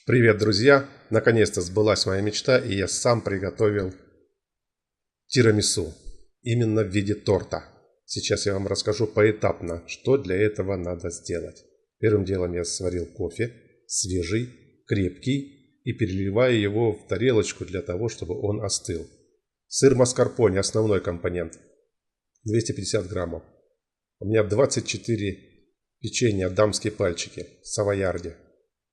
Привет, друзья! Наконец-то сбылась моя мечта, и я сам приготовил тирамису. Именно в виде торта. Сейчас я вам расскажу поэтапно, что для этого надо сделать. Первым делом я сварил кофе, свежий, крепкий, и переливаю его в тарелочку для того, чтобы он остыл. Сыр маскарпоне, основной компонент, 250 граммов. У меня 24 печенья дамские пальчики, савоярди.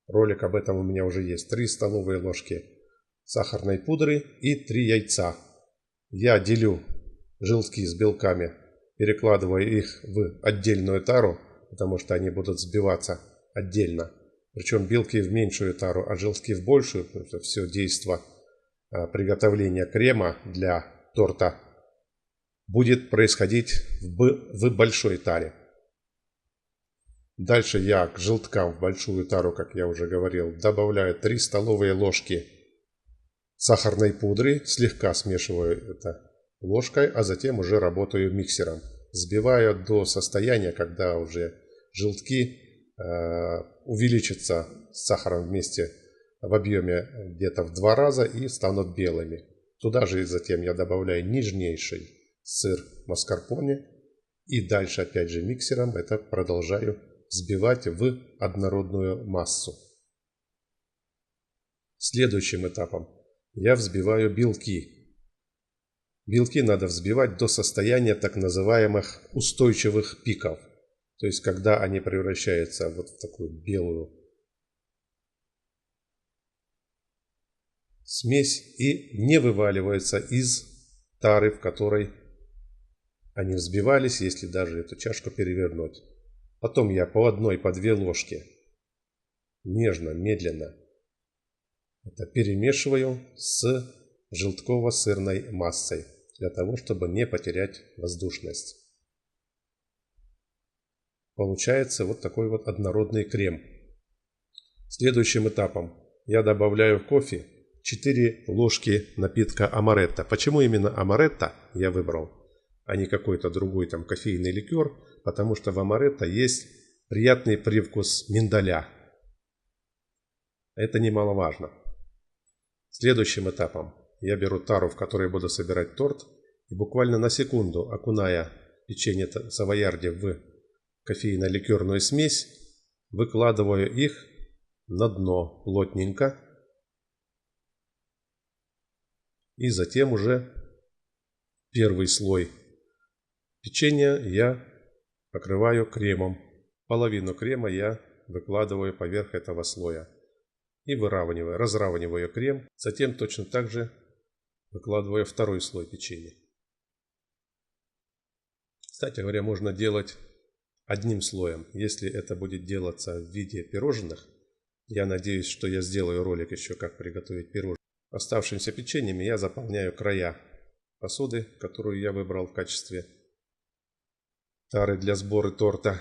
Ролик об этом у меня уже есть. 3 столовые ложки сахарной пудры и 3 яйца. Я делю желтки с белками, перекладываю их в отдельную тару, потому что они будут взбиваться отдельно. Причем белки в меньшую тару, а желтки в большую, потому что все действо приготовления крема для торта будет происходить в большой таре. Дальше я к желткам в большую тару, как я уже говорил, добавляю 3 столовые ложки сахарной пудры, слегка смешиваю это ложкой, а затем уже работаю миксером. Взбиваю до состояния, когда уже желтки увеличатся с сахаром вместе в объеме где-то в 2 раза и станут белыми. Туда же затем я добавляю нежнейший сыр маскарпоне и дальше опять же миксером это продолжаю взбивать в однородную массу. Следующим этапом я взбиваю белки. Белки надо взбивать до состояния так называемых устойчивых пиков. То есть когда они превращаются вот в такую белую смесь и не вываливаются из тары, в которой они взбивались, если даже эту чашку перевернуть. Потом я по 1, по 2 ложки нежно, медленно это перемешиваю с желтково-сырной массой, для того, чтобы не потерять воздушность. Получается вот такой вот однородный крем. Следующим этапом я добавляю в кофе 4 ложки напитка амаретто. Почему именно амаретто я выбрал, а не какой-то другой там кофейный ликер? Потому что в амаретто есть приятный привкус миндаля. Это немаловажно. Следующим этапом я беру тару, в которой буду собирать торт, и буквально на секунду, окуная печенье савоярди в кофейно-ликерную смесь, выкладываю их на дно плотненько. И затем уже первый слой печенья я покрываю кремом. Половину крема я выкладываю поверх этого слоя. И разравниваю крем. Затем точно так же выкладываю второй слой печенья. Кстати говоря, можно делать одним слоем. Если это будет делаться в виде пирожных, я надеюсь, что я сделаю ролик еще, как приготовить пирожные. Оставшимся печеньем я заполняю края посуды, которую я выбрал в качестве тары для сбора торта.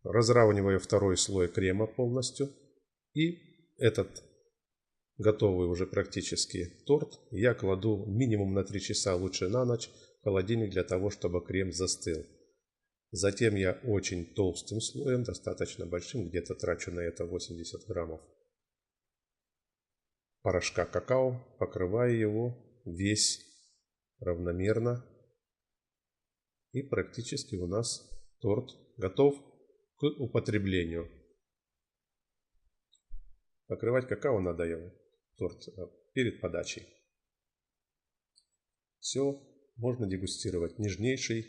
Разравниваю второй слой крема полностью. И этот готовый уже практически торт я кладу минимум на 3 часа, лучше на ночь, в холодильник для того, чтобы крем застыл. Затем я очень толстым слоем, достаточно большим, где-то трачу на это 80 граммов порошка какао, покрываю его весь равномерно. И практически у нас торт готов к употреблению. Покрывать какао надо его, торт, перед подачей. Все, можно дегустировать. Нежнейший,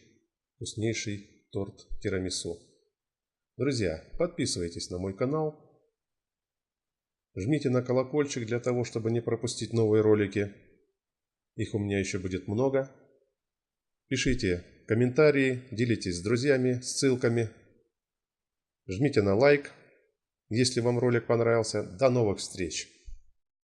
вкуснейший торт тирамису. Друзья, подписывайтесь на мой канал. Жмите на колокольчик для того, чтобы не пропустить новые ролики. Их у меня еще будет много. Пишите комментарии, делитесь с друзьями ссылками. Жмите на лайк, если вам ролик понравился. До новых встреч!